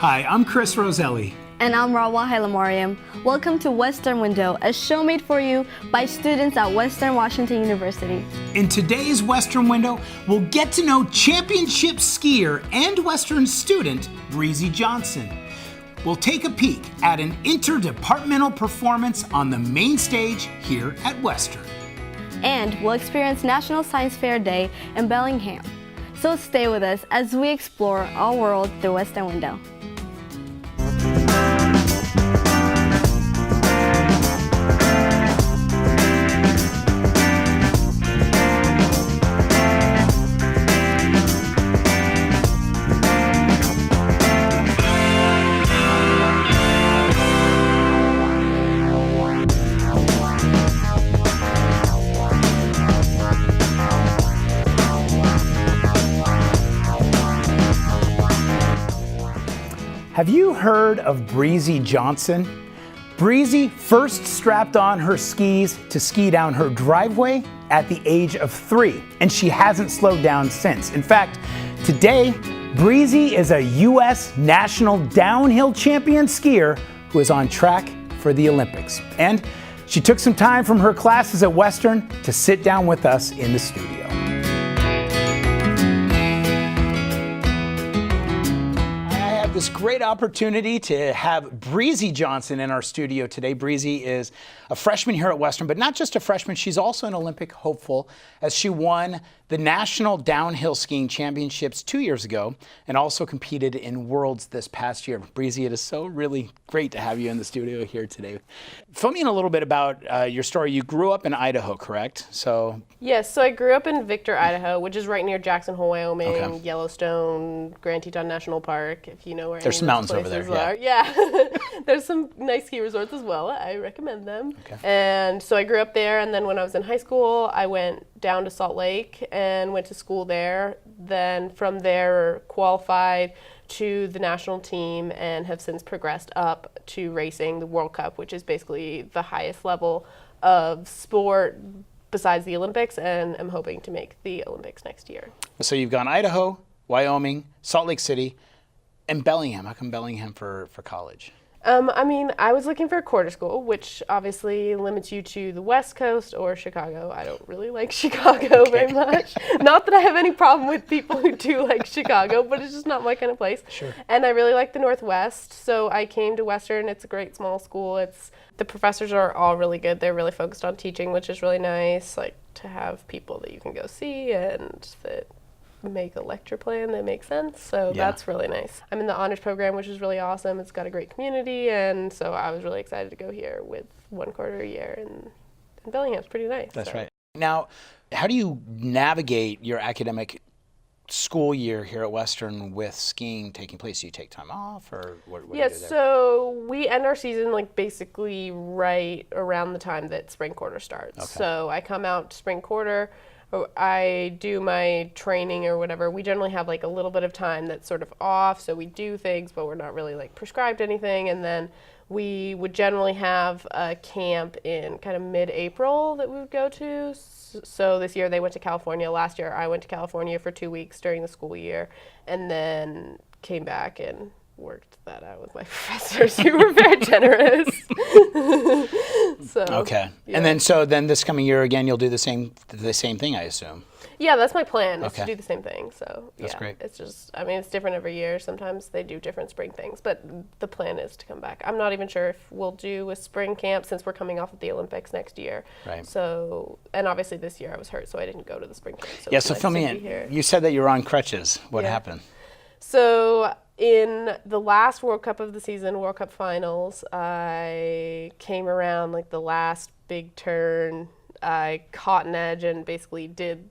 Hi, I'm Chris Roselli. And I'm Rahwa Hailemariam. Welcome to Western Window, a show made for you by students at Western Washington University. In today's Western Window, we'll get to know championship skier and Western student Breezy Johnson. We'll take a peek at an interdepartmental performance on the main stage here at Western. And we'll experience National Science Fair Day in Bellingham. So stay with us as we explore our world through Western Window. Have you heard of Breezy Johnson? Breezy first strapped on her skis to ski down her driveway at the age of 3, and she hasn't slowed down since. In fact, today, Breezy is a U.S. national downhill champion skier who is on track for the Olympics. And she took some time from her classes at Western to sit down with us in the studio. This great opportunity to have Breezy Johnson in our studio today. Breezy is a freshman here at Western, but not just a freshman, she's also an Olympic hopeful as she won the National Downhill Skiing Championships 2 years ago and also competed in Worlds this past year. Breezy, it is so really great to have you in the studio here today. Fill me in a little bit about your story. You grew up in Idaho, correct? Yes, so I grew up in Victor, Idaho, which is right near Jackson Hole, Wyoming, Yellowstone, Grand Teton National Park, if you know where there's some mountains over there. Are. Yeah. There's some nice ski resorts as well. I recommend them. Okay. And so I grew up there, and then when I was in high school, I went down to Salt Lake and went to school there. Then from there, qualified to the national team and have since progressed up to racing the World Cup, which is basically the highest level of sport besides the Olympics, and I'm hoping to make the Olympics next year. So you've gone Idaho, Wyoming, Salt Lake City, and Bellingham. How come Bellingham for college? I was looking for a quarter school, which obviously limits you to the West Coast or Chicago. I don't really like Chicago very much. Not that I have any problem with people who do like Chicago, but it's just not my kind of place. Sure. And I really like the Northwest, so I came to Western. It's a great small school. The professors are all really good. They're really focused on teaching, which is really nice, like to have people that you can go see and that make a lecture plan that makes sense, so that's really nice. I'm in the honors program, which is really awesome. It's got a great community, and so I was really excited to go here with 1 quarter a year, and Bellingham's pretty nice. That's right. Now, how do you navigate your academic school year here at Western with skiing taking place? Do you take time off, or what do you do there? So we end our season basically right around the time that spring quarter starts. Okay. So I come out spring quarter, I do my training or whatever. We generally have a little bit of time that's sort of off, so we do things, but we're not really prescribed anything. And then we would generally have a camp in kind of mid-April that we would go to. So this year they went to California. Last year I went to California for 2 weeks during the school year, and then came back and worked that out with my professors who were very generous. Okay. Yeah. And then this coming year again, you'll do the same thing, I assume. Yeah, that's my plan, is to do the same thing. So that's great. It's just, it's different every year. Sometimes they do different spring things, but the plan is to come back. I'm not even sure if we'll do a spring camp since we're coming off of the Olympics next year. Right. So, and obviously this year I was hurt, so I didn't go to the spring camp. So fill me in. You said that you were on crutches. What happened? So in the last World Cup of the season, World Cup finals, I came around the last big turn. I caught an edge and basically did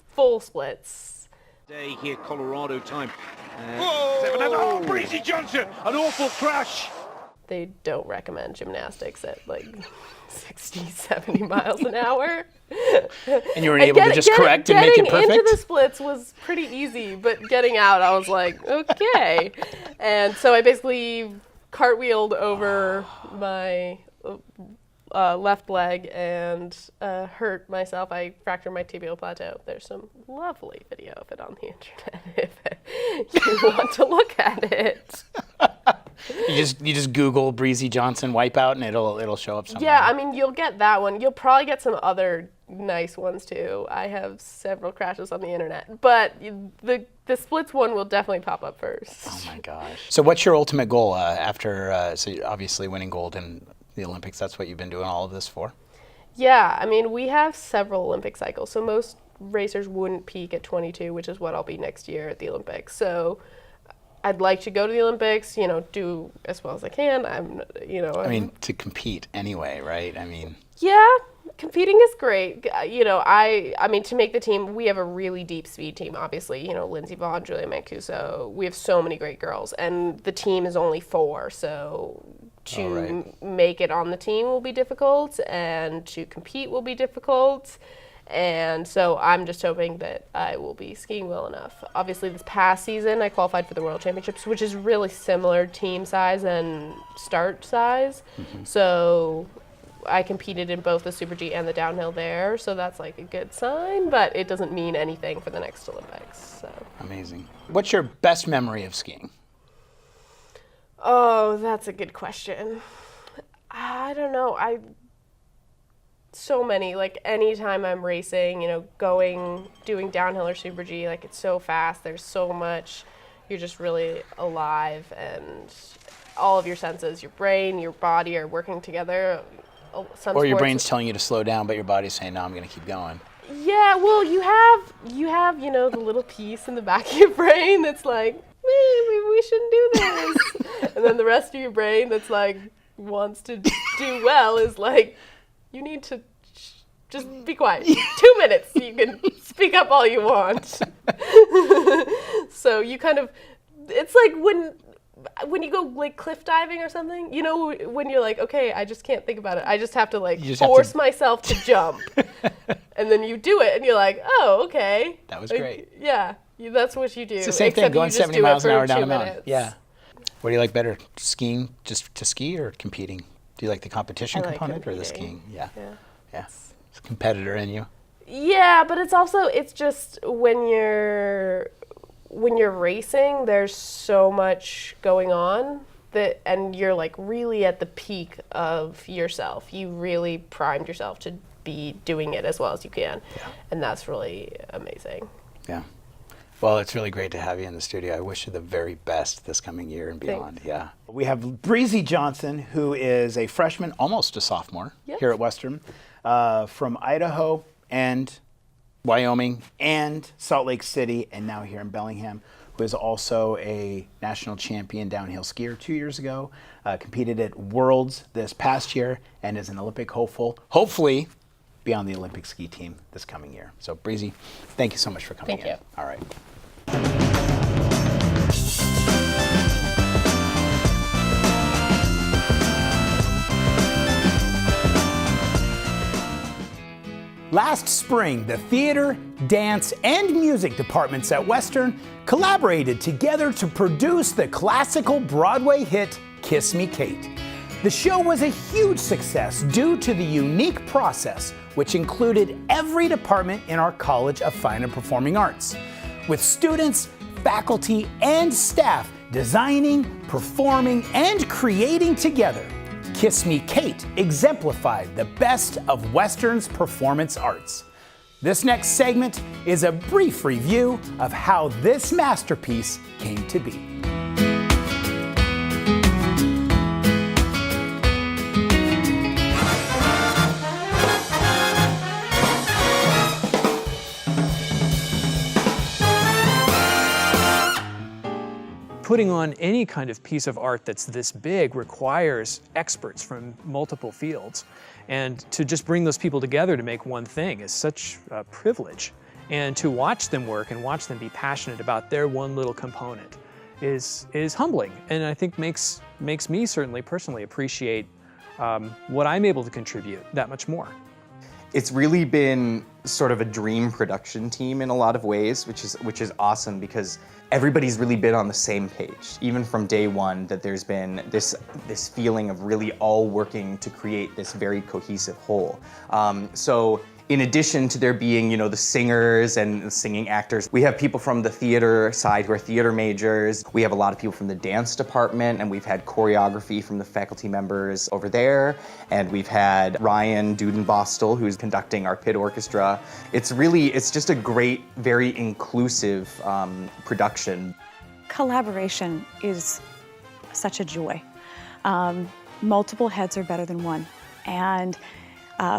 full splits. Day here, Colorado time. Oh, Breezy Johnson, an awful crash. They don't recommend gymnastics at 60, 70 miles an hour. And you were able to just correct and make it perfect? Getting into the splits was pretty easy, but getting out, I was like, okay. And so I basically cartwheeled over my left leg and hurt myself. I fractured my tibial plateau. There's some lovely video of it on the internet if you want to look at it. You just Google Breezy Johnson wipeout and it'll show up somewhere. Yeah, I mean, you'll get that one. You'll probably get some other nice ones too. I have several crashes on the internet, but the splits one will definitely pop up first. Oh my gosh. So what's your ultimate goal after, so obviously winning gold in the Olympics, that's what you've been doing all of this for? Yeah, I mean, we have several Olympic cycles, so most racers wouldn't peak at 22, which is what I'll be next year at the Olympics. So I'd like to go to the Olympics, do as well as I can. I mean, to compete anyway, right? I mean. Yeah, competing is great. I mean, to make the team, we have a really deep speed team, obviously. Lindsey Vonn, Julia Mancuso. We have so many great girls, and the team is only 4, so to make it on the team will be difficult, and to compete will be difficult. And so I'm just hoping that I will be skiing well enough. Obviously, this past season, I qualified for the World Championships, which is really similar team size and start size. Mm-hmm. So I competed in both the Super G and the downhill there, so that's like a good sign, but it doesn't mean anything for the next Olympics. So. Amazing. What's your best memory of skiing? Oh, that's a good question. I don't know. So many, like anytime I'm racing, doing downhill or Super G, like it's so fast, there's so much, you're just really alive, and all of your senses, your brain, your body are working together. Or your brain's telling you to slow down, but your body's saying, no, I'm going to keep going. Yeah, well, you have the little piece in the back of your brain that's like, maybe we shouldn't do this. And then the rest of your brain that's like, wants to do well is like, you need to just be quiet. 2 minutes, you can speak up all you want. So you kind of, it's like when you go like cliff diving or something, when you're like, okay, I just can't think about it. I just have to force myself to jump. And then you do it and you're like, oh, okay. That was great. Yeah, that's what you do. It's the same thing, going 70 miles an hour down a mountain. Yeah. What do you like better, skiing just to ski or competing? Do you like the competition component or the skiing? Yeah. It's a competitor in you. Yeah, but it's just when you're racing, there's so much going on and you're like really at the peak of yourself. You really primed yourself to be doing it as well as you can. Yeah. And that's really amazing. Yeah. Well, it's really great to have you in the studio. I wish you the very best this coming year and beyond. Thanks. Yeah. We have Breezy Johnson, who is a freshman, almost a sophomore, here at Western, from Idaho and Wyoming and Salt Lake City, and now here in Bellingham, who is also a national champion downhill skier 2 years ago, competed at Worlds this past year, and is an Olympic hopeful, hopefully be on the Olympic ski team this coming year. So Breezy, thank you so much for coming in. Thank you. All right. Last spring, the theater, dance, and music departments at Western collaborated together to produce the classical Broadway hit, Kiss Me, Kate. The show was a huge success due to the unique process, which included every department in our College of Fine and Performing Arts, with students, faculty, and staff designing, performing, and creating together. Kiss Me, Kate exemplified the best of Western's performance arts. This next segment is a brief review of how this masterpiece came to be. Putting on any kind of piece of art that's this big requires experts from multiple fields. And to just bring those people together to make one thing is such a privilege. And to watch them work and watch them be passionate about their one little component is humbling. And I think makes me certainly personally appreciate what I'm able to contribute that much more. It's really been sort of a dream production team in a lot of ways, which is awesome because everybody's really been on the same page, even from day one, that there's been this feeling of really all working to create this very cohesive whole. So in addition to there being, you know, the singers and the singing actors, we have people from the theater side who are theater majors. We have a lot of people from the dance department, and we've had choreography from the faculty members over there. And we've had Ryan Dudenbostel, who's conducting our pit orchestra. It's just a great, very inclusive production. Collaboration is such a joy. Multiple heads are better than one. And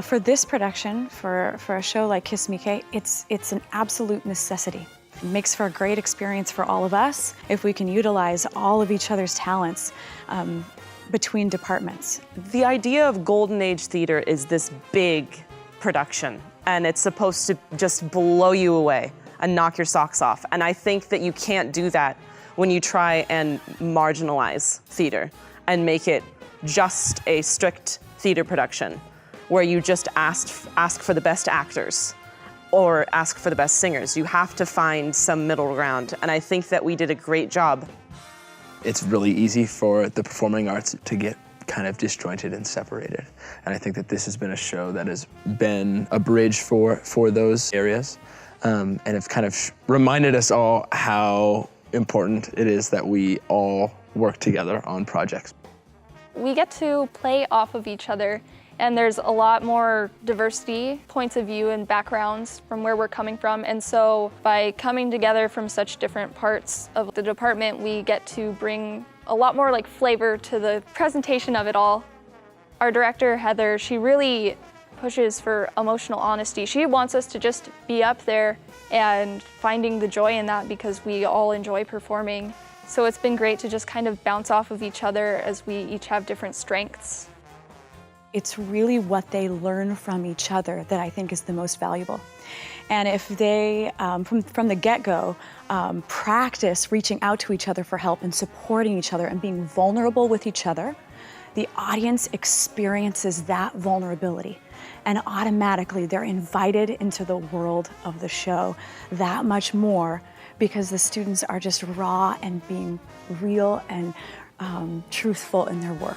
for this production, for a show like Kiss Me Kate, it's an absolute necessity. It makes for a great experience for all of us if we can utilize all of each other's talents between departments. The idea of Golden Age theater is this big production, and it's supposed to just blow you away and knock your socks off. And I think that you can't do that when you try and marginalize theater and make it just a strict theater production, where you just ask for the best actors or ask for the best singers. You have to find some middle ground, and I think that we did a great job. It's really easy for the performing arts to get kind of disjointed and separated, and I think that this has been a show that has been a bridge for those areas, and have kind of reminded us all how important it is that we all work together on projects. We get to play off of each other, and there's a lot more diversity, points of view and backgrounds from where we're coming from. And so by coming together from such different parts of the department, we get to bring a lot more like flavor to the presentation of it all. Our director, Heather, she really pushes for emotional honesty. She wants us to just be up there and finding the joy in that because we all enjoy performing. So it's been great to just kind of bounce off of each other as we each have different strengths. It's really what they learn from each other that I think is the most valuable. And if they, from the get-go, practice reaching out to each other for help and supporting each other and being vulnerable with each other, the audience experiences that vulnerability. And automatically they're invited into the world of the show that much more because the students are just raw and being real and truthful in their work.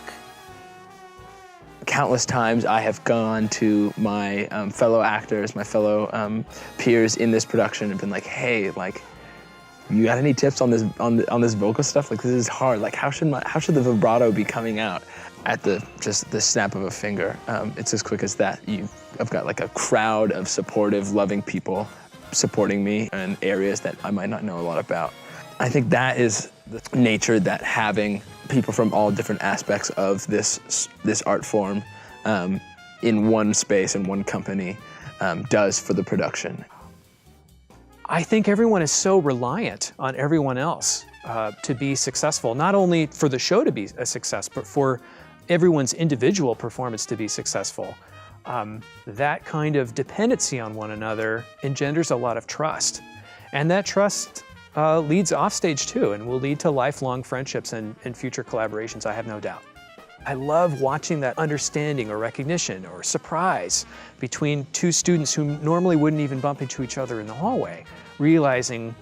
Countless times I have gone to my fellow actors, my fellow peers in this production and been like, hey, like, you got any tips on this vocal stuff? Like, this is hard. Like, how should the vibrato be coming out at just the snap of a finger? It's as quick as that. I've got like a crowd of supportive, loving people supporting me in areas that I might not know a lot about. I think that is the nature that having people from all different aspects of this art form in one space and one company does for the production. I think everyone is so reliant on everyone else to be successful, not only for the show to be a success, but for everyone's individual performance to be successful. That kind of dependency on one another engenders a lot of trust. And that trust leads offstage too, and will lead to lifelong friendships and future collaborations, I have no doubt. I love watching that understanding or recognition or surprise between two students who normally wouldn't even bump into each other in the hallway, realizing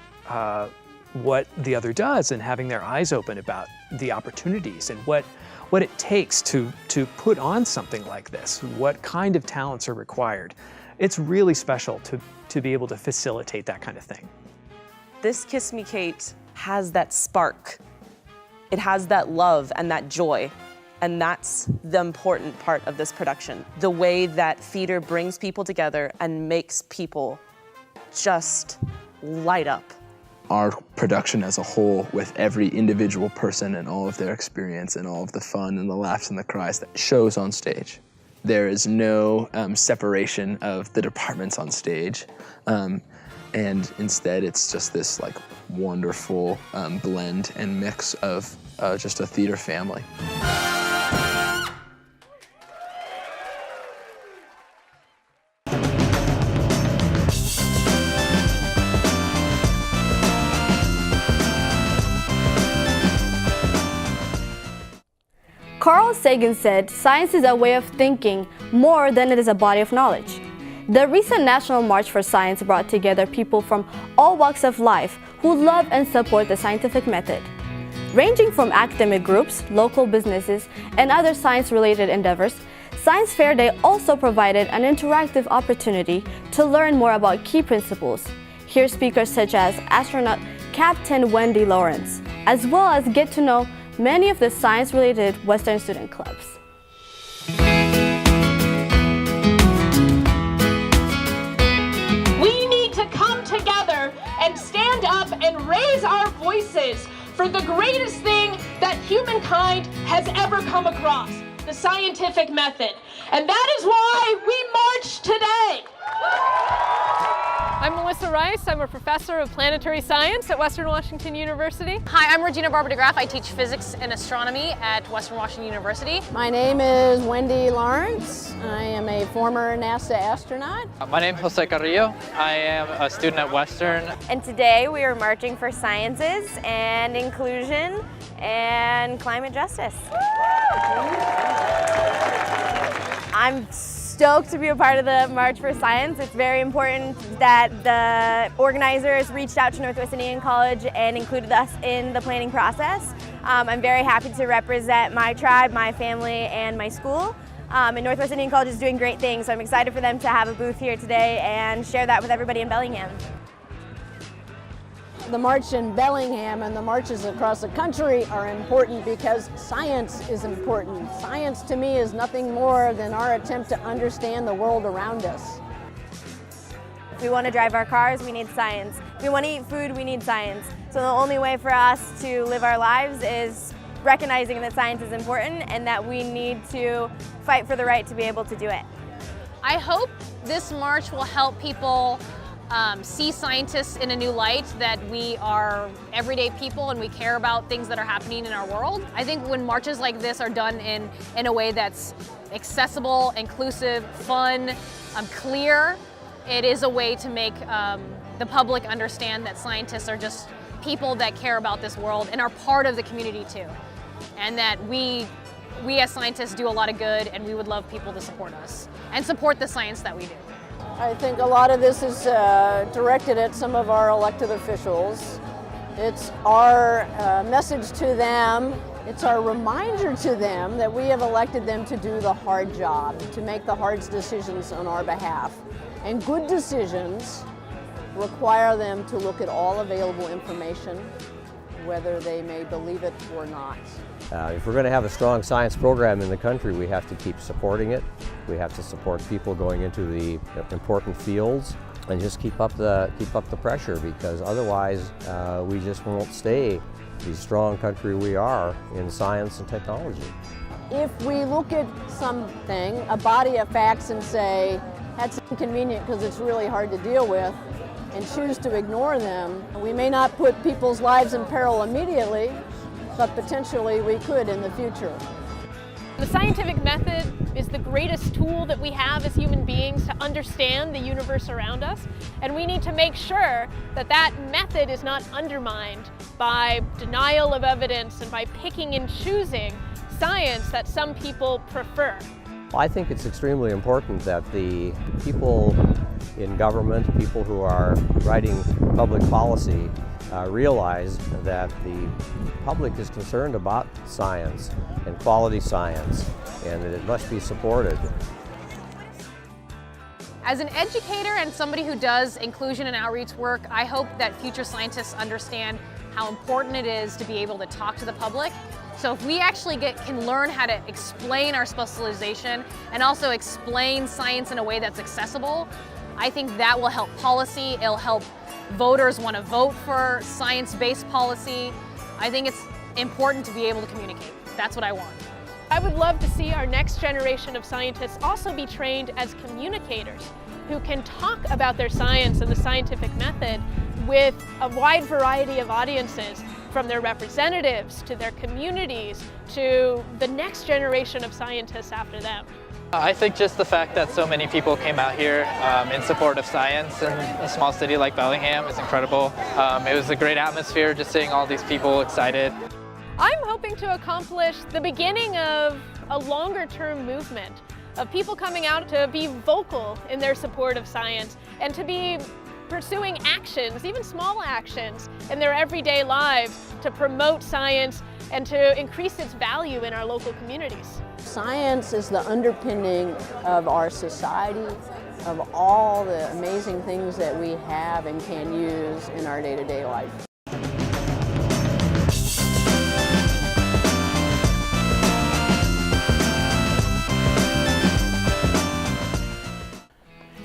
what the other does and having their eyes open about the opportunities and what it takes to put on something like this, what kind of talents are required. It's really special to be able to facilitate that kind of thing. This Kiss Me Kate has that spark. It has that love and that joy. And that's the important part of this production. The way that theater brings people together and makes people just light up. Our production as a whole, with every individual person and all of their experience and all of the fun and the laughs and the cries that shows on stage. There is no separation of the departments on stage. And instead, it's just this like wonderful blend and mix of just a theater family. Carl Sagan said, "Science is a way of thinking more than it is a body of knowledge." The recent National March for Science brought together people from all walks of life who love and support the scientific method. Ranging from academic groups, local businesses, and other science-related endeavors, Science Fair Day also provided an interactive opportunity to learn more about key principles. Hear speakers such as astronaut Captain Wendy Lawrence, as well as get to know many of the science-related Western student clubs. We need to come together and stand up and raise our voices for the greatest thing that humankind has ever come across, the scientific method. And that is why we march today. I'm Melissa Rice. I'm a professor of planetary science at Western Washington University. Hi, I'm Regina Barber DeGraff. I teach physics and astronomy at Western Washington University. My name is Wendy Lawrence. I am a former NASA astronaut. My name is Jose Carrillo. I am a student at Western. And today we are marching for sciences and inclusion and climate justice. I'm stoked to be a part of the March for Science. It's very important that the organizers reached out to Northwestern Indiana College and included us in the planning process. I'm very happy to represent my tribe, my family, and my school. And Northwestern Indiana College is doing great things, so I'm excited for them to have a booth here today and share that with everybody in Bellingham. The march in Bellingham and the marches across the country are important because science is important. Science to me is nothing more than our attempt to understand the world around us. If we want to drive our cars, we need science. If we want to eat food, we need science. So the only way for us to live our lives is recognizing that science is important and that we need to fight for the right to be able to do it. I hope this march will help people see scientists in a new light, that we are everyday people and we care about things that are happening in our world. I think when marches like this are done in a way that's accessible, inclusive, fun, clear, it is a way to make the public understand that scientists are just people that care about this world and are part of the community too. And that we as scientists do a lot of good, and we would love people to support us and support the science that we do. I think a lot of this is directed at some of our elected officials. It's our message to them, it's our reminder to them that we have elected them to do the hard job, to make the hard decisions on our behalf. And good decisions require them to look at all available information, whether they may believe it or not. If we're going to have a strong science program in the country, we have to keep supporting it. We have to support people going into the important fields and just keep up the pressure, because otherwise we just won't stay the strong country we are in science and technology. If we look at something, a body of facts, and say, that's inconvenient because it's really hard to deal with, and choose to ignore them, we may not put people's lives in peril immediately, but potentially we could in the future. The scientific method is the greatest tool that we have as human beings to understand the universe around us, and we need to make sure that that method is not undermined by denial of evidence and by picking and choosing science that some people prefer. I think it's extremely important that the people in government, people who are writing public policy, realize that the public is concerned about science and quality science, and that it must be supported. As an educator and somebody who does inclusion and outreach work, I hope that future scientists understand how important it is to be able to talk to the public. So if we actually can learn how to explain our specialization and also explain science in a way that's accessible, I think that will help policy. It'll help voters want to vote for science-based policy. I think it's important to be able to communicate. That's what I want. I would love to see our next generation of scientists also be trained as communicators who can talk about their science and the scientific method with a wide variety of audiences, from their representatives to their communities to the next generation of scientists after them. I think just the fact that so many people came out here in support of science in a small city like Bellingham is incredible. It was a great atmosphere just seeing all these people excited. I'm hoping to accomplish the beginning of a longer-term movement of people coming out to be vocal in their support of science and to be pursuing actions, even small actions, in their everyday lives to promote science and to increase its value in our local communities. Science is the underpinning of our society, of all the amazing things that we have and can use in our day-to-day life.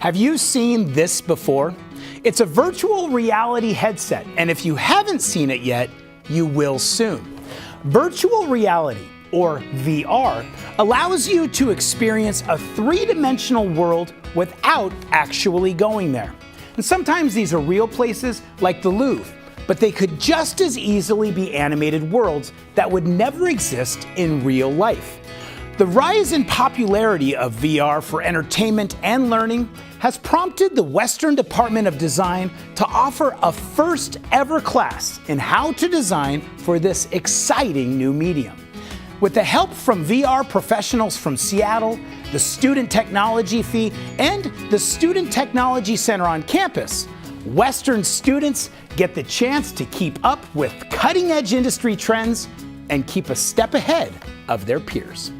Have you seen this before? It's a virtual reality headset, and if you haven't seen it yet, you will soon. Virtual reality, or VR, allows you to experience a three-dimensional world without actually going there. And sometimes these are real places like the Louvre, but they could just as easily be animated worlds that would never exist in real life. The rise in popularity of VR for entertainment and learning has prompted the Western Department of Design to offer a first ever class in how to design for this exciting new medium. With the help from VR professionals from Seattle, the Student Technology Fee, and the Student Technology Center on campus, Western students get the chance to keep up with cutting-edge industry trends and keep a step ahead of their peers.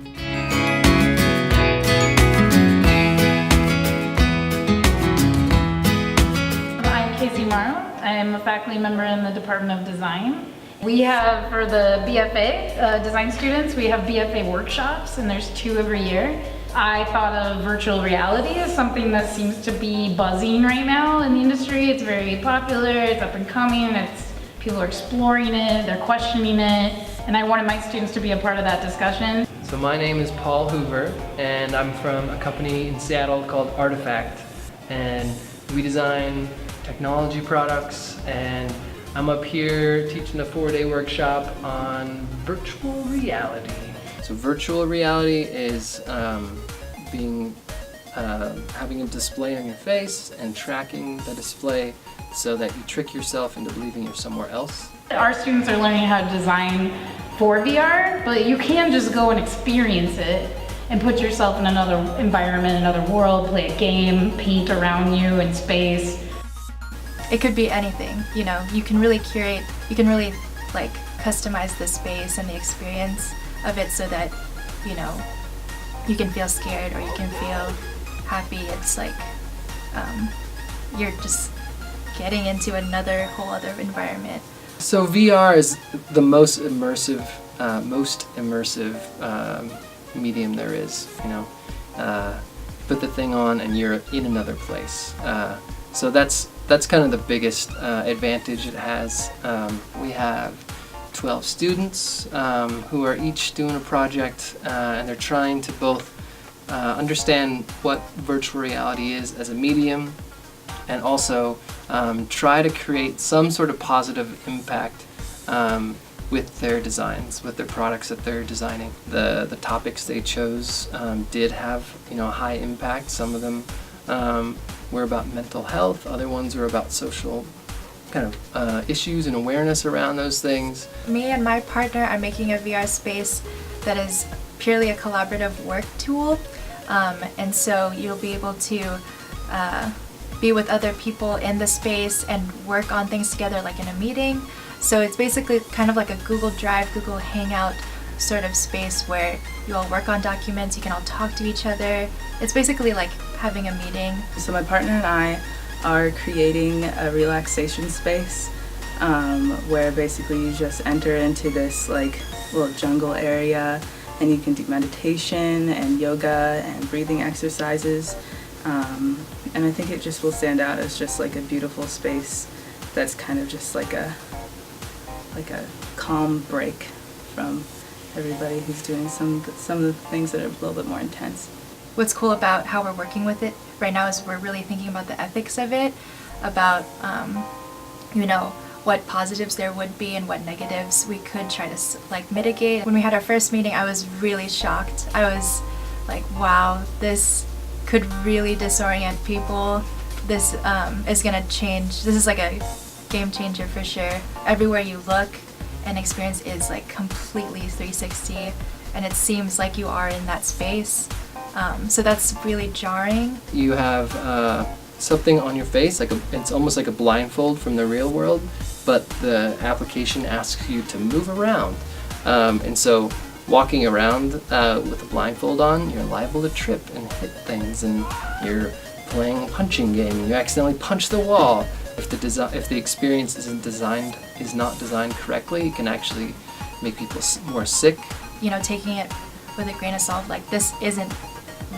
I'm a faculty member in the Department of Design. We have, for the BFA design students, we have BFA workshops, and there's 2 every year. I thought of virtual reality as something that seems to be buzzing right now in the industry. It's very popular, it's up and coming, people are exploring it, they're questioning it, and I wanted my students to be a part of that discussion. So my name is Paul Hoover, and I'm from a company in Seattle called Artefact, and we design technology products, and I'm up here teaching a 4-day workshop on virtual reality. So virtual reality is having a display on your face and tracking the display so that you trick yourself into believing you're somewhere else. Our students are learning how to design for VR, but you can just go and experience it and put yourself in another environment, another world, play a game, paint around you in space. It could be anything, you know, you can really curate, you can really like customize the space and the experience of it so that, you know, you can feel scared or you can feel happy. It's like you're just getting into another whole other environment. So VR is the most immersive medium there is, you know. Put the thing on and you're in another place. So that's kind of the biggest advantage it has. We have 12 students who are each doing a project, and they're trying to both understand what virtual reality is as a medium, and also try to create some sort of positive impact with their designs, with their products that they're designing. The topics they chose did have, you know, high impact. Some of them were about mental health, other ones were about social kind of issues and awareness around those things. Me and my partner are making a VR space that is purely a collaborative work tool, and so you'll be able to be with other people in the space and work on things together like in a meeting. So it's basically kind of like a Google Drive, Google Hangout sort of space where you all work on documents, you can all talk to each other. It's basically like having a meeting. So my partner and I are creating a relaxation space where basically you just enter into this like little jungle area and you can do meditation and yoga and breathing exercises. And I think it just will stand out as just like a beautiful space that's kind of just like a calm break from everybody who's doing some of the things that are a little bit more intense. What's cool about how we're working with it right now is we're really thinking about the ethics of it, about you know, what positives there would be and what negatives we could try to like mitigate. When we had our first meeting, I was really shocked. I was like, wow, this could really disorient people. This is gonna change. This is like a game changer for sure. Everywhere you look, an experience is like completely 360, and it seems like you are in that space. So that's really jarring. You have something on your face, it's almost like a blindfold from the real world, but the application asks you to move around. And so walking around with a blindfold on, you're liable to trip and hit things, and you're playing a punching game and you accidentally punch the wall. If the experience is not designed correctly, it can actually make people more sick. You know, taking it with a grain of salt, like this isn't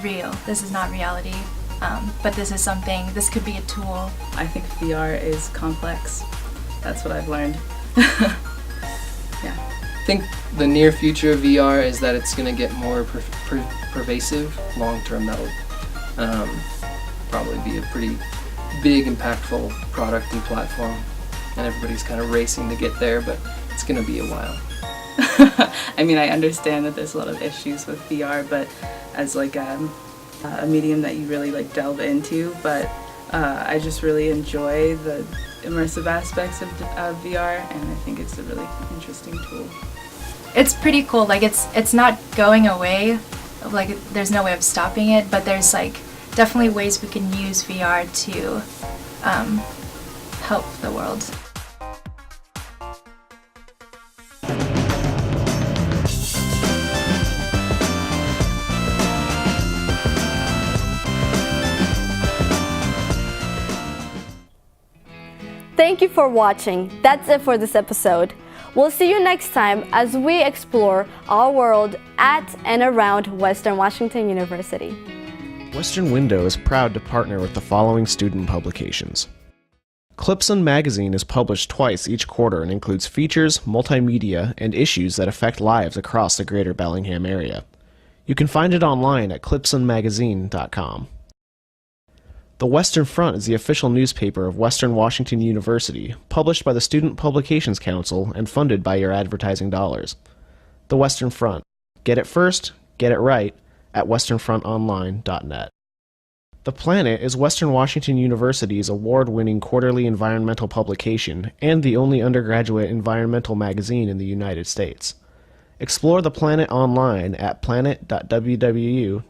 real, this is not reality, but this is something, this could be a tool. I think VR is complex. That's what I've learned. Yeah. I think the near future of VR is that it's going to get more pervasive. Long term, that'll probably be a pretty big, impactful product and platform, and everybody's kind of racing to get there, but it's going to be a while. I mean, I understand that there's a lot of issues with VR, but as like a medium that you really like delve into, but I just really enjoy the immersive aspects of VR, and I think it's a really interesting tool. It's pretty cool. Like it's not going away. Like there's no way of stopping it, but there's like definitely ways we can use VR to help the world. Thank you for watching. That's it for this episode. We'll see you next time as we explore our world at and around Western Washington University. Western Window is proud to partner with the following student publications. Clipson magazine is published twice each quarter and includes features, multimedia, and issues that affect lives across the greater Bellingham area. You can find it online at clipsonmagazine.com. The Western Front is the official newspaper of Western Washington University, published by the Student Publications Council and funded by your advertising dollars. The Western Front. Get it first, get it right, at westernfrontonline.net. The Planet is Western Washington University's award-winning quarterly environmental publication and the only undergraduate environmental magazine in the United States. Explore The Planet online at planet.wwu.edu.